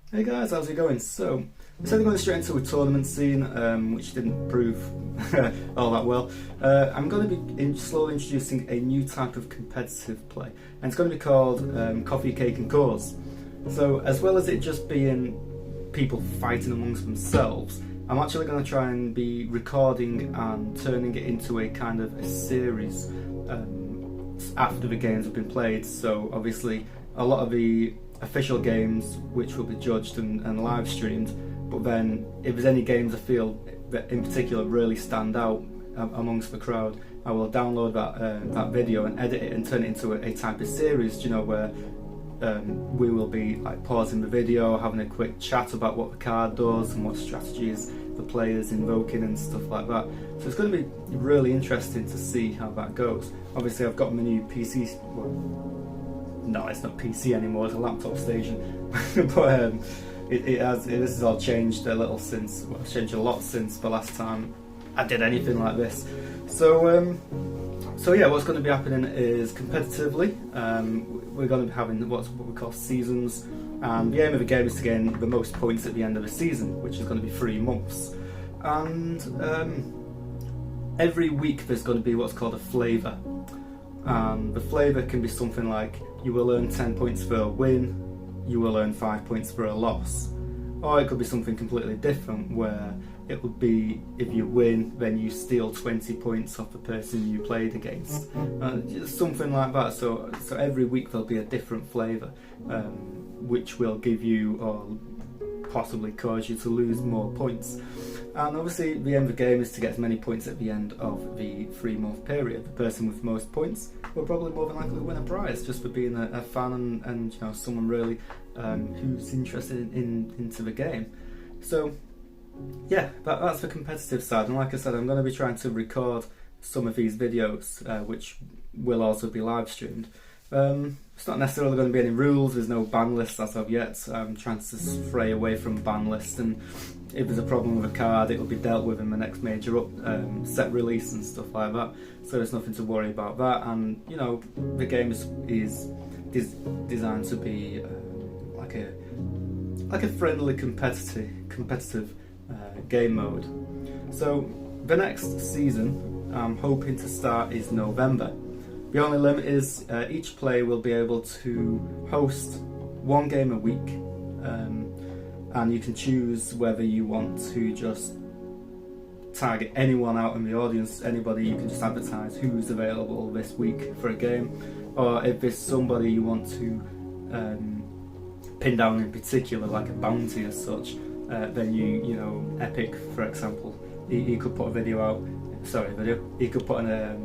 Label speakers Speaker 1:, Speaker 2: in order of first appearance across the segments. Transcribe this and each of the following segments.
Speaker 1: Hey guys, how's it going? So, instead of going straight into a tournament scene, which didn't prove all that well, I'm going to be slowly introducing a new type of competitive play, and it's going to be called Coffee, Cake and Cause. So, as well as it just being people fighting amongst themselves, I'm actually going to try and be recording and turning it into a kind of a series after the games have been played. So, obviously, a lot of the official games which will be judged and live streamed, but then if there's any games I feel that in particular really stand out amongst the crowd, I will download that video and edit it and turn it into a type of series, you know, where we will be like pausing the video, having a quick chat about what the card does and what strategies the players invoking and stuff like that. So it's going to be really interesting to see how that goes. Obviously I've got my new PC, no, it's not PC anymore, it's a laptop station. But this has all changed a little since, well, it's changed a lot since the last time I did anything like this. So yeah, what's going to be happening is competitively, we're going to be having what we call seasons, and the aim of the game is to gain the most points at the end of the season, which is going to be 3 months. And every week there's going to be what's called a flavour. The flavour can be something like you will earn 10 points for a win, you will earn 5 points for a loss. Or it could be something completely different where it would be if you win then you steal 20 points off the person you played against. Just something like that. So every week there'll be a different flavour which will give you or possibly cause you to lose more points. And obviously the aim of the game is to get as many points at the end of the 3-month period. The person with most points will probably more than likely win a prize just for being a fan and you know, someone really who's interested into the game. So yeah, that's the competitive side, and like I said, I'm going to be trying to record some of these videos which will also be live streamed. It's not necessarily going to be any rules, there's no ban list as of yet. I'm trying to stray away from ban list, and if there's a problem with a card it will be dealt with in the next major set release and stuff like that, so there's nothing to worry about that. And you know, the game is designed to be like a friendly competitive game mode. So the next season I'm hoping to start is November. The only limit is each player will be able to host 1 game a week, and you can choose whether you want to just target anyone out in the audience, anybody. You can just advertise who's available this week for a game, or if there's somebody you want to pin down in particular, like a bounty as such, then you know, Epic for example, he could put a video out. He could put a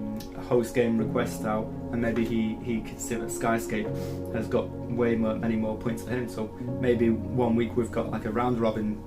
Speaker 1: host game request out, and maybe he could see that Skyscape has got many more points than him. So maybe one week we've got like a round robin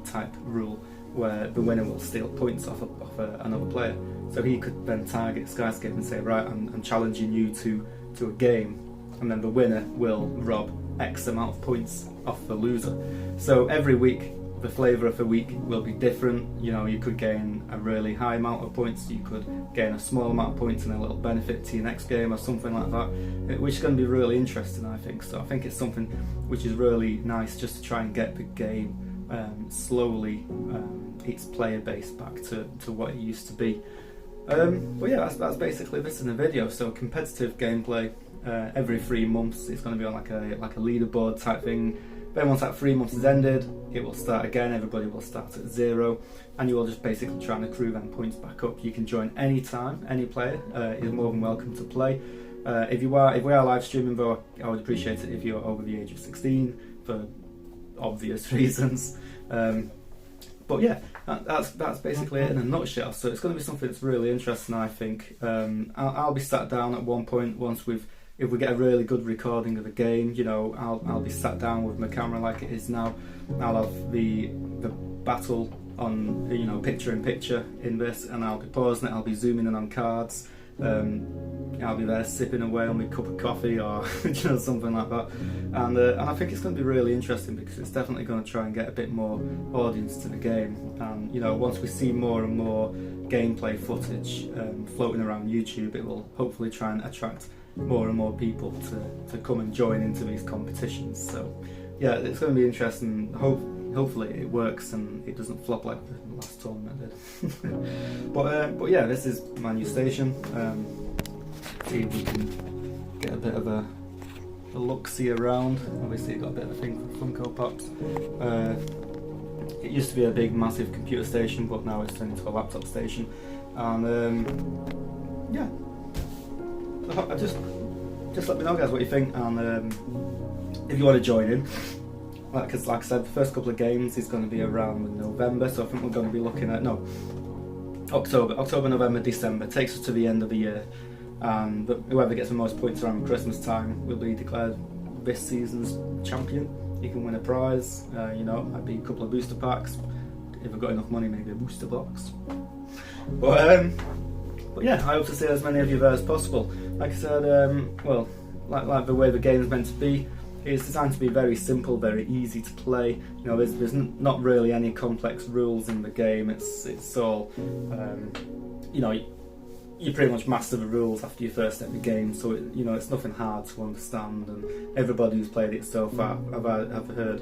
Speaker 1: type rule where the winner will steal points off another player. So he could then target Skyscape and say, right, I'm challenging you to a game, and then the winner will rob X amount of points off the loser. So every week the flavour of the week will be different. You know, you could gain a really high amount of points, you could gain a small amount of points and a little benefit to your next game or something like that, which is going to be really interesting, I think. So I think it's something which is really nice, just to try and get the game slowly its player base back to what it used to be. But yeah, that's basically this in the video. So competitive gameplay every 3 months. It's going to be on like a leaderboard type thing. Then once that 3 months is ended, it will start again. Everybody will start at 0, and you will just basically try and accrue them points back up. You can join any time. Any player is more than welcome to play. If we are live streaming, though, I would appreciate it if you're over the age of 16 for obvious reasons. But yeah, that's basically it in a nutshell. So it's going to be something that's really interesting, I think. I'll be sat down at one point if we get a really good recording of the game. You know, I'll be sat down with my camera like it is now. I'll have the battle on, you know, picture in picture in this, and I'll be pausing it. I'll be zooming in on cards. I'll be there sipping away on my cup of coffee or you know, something like that. And I think it's going to be really interesting because it's definitely going to try and get a bit more audience to the game. And you know, once we see more and more gameplay footage floating around YouTube, it will hopefully try and attract more and more people to come and join into these competitions. So yeah, it's going to be interesting. Hopefully it works and it doesn't flop like the last tournament did. But yeah, this is my new station. See if we can get a bit of a look-see around. Obviously it got a bit of a thing for Funko Pops. It used to be a big massive computer station, but now it's turned into a laptop station. And yeah, just let me know, guys, what you think, and if you want to join in. Because like I said, the first couple of games is going to be around in November, so I think we're going to be looking at October, November, December. It takes us to the end of the year, and whoever gets the most points around Christmas time will be declared this season's champion. You can win a prize, you know, might be a couple of booster packs. If I've got enough money, maybe a booster box. But yeah, I hope to see as many of you there as possible. Like I said, well, like the way the game is meant to be, it's designed to be very simple, very easy to play. You know, there's not really any complex rules in the game. It's all, you know, you pretty much master the rules after you first set the game. So you know, it's nothing hard to understand. And everybody who's played it so far, I've heard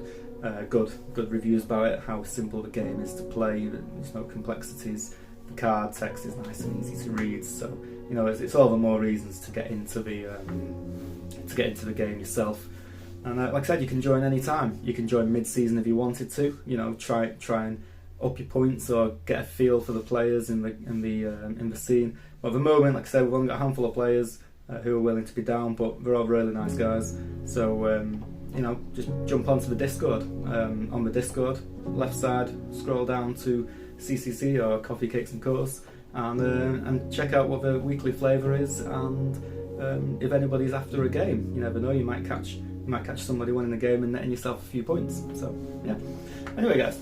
Speaker 1: good reviews about it. How simple the game is to play. There's no complexities. The card text is nice and easy to read. So you know, it's all the more reasons to get into the game yourself. And like I said, you can join any time. You can join mid-season if you wanted to. You know, try and up your points or get a feel for the players in the scene. But at the moment, like I said, we've only got a handful of players who are willing to be down, but they're all really nice guys. So you know, just jump onto the Discord. On the Discord, left side, scroll down to CCC or Coffee Cakes and Course, and check out what the weekly flavour is. And if anybody's after a game, you never know, you might catch somebody winning a game and netting yourself a few points. So yeah. Anyway, guys,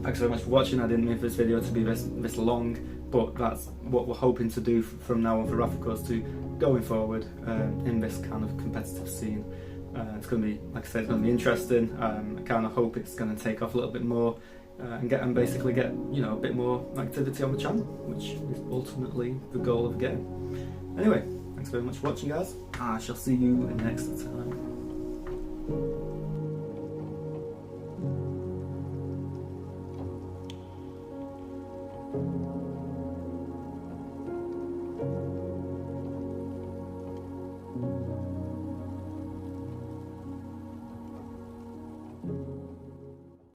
Speaker 1: thanks very much for watching. I didn't mean for this video to be this long, but that's what we're hoping to do from now on for Rafficos to going forward in this kind of competitive scene. It's going to be, like I said, it's going to be interesting. I kind of hope it's going to take off a little bit more and basically get, you know, a bit more activity on the channel, which is ultimately the goal of the game. Anyway, thanks very much for watching, guys. I shall see you next time.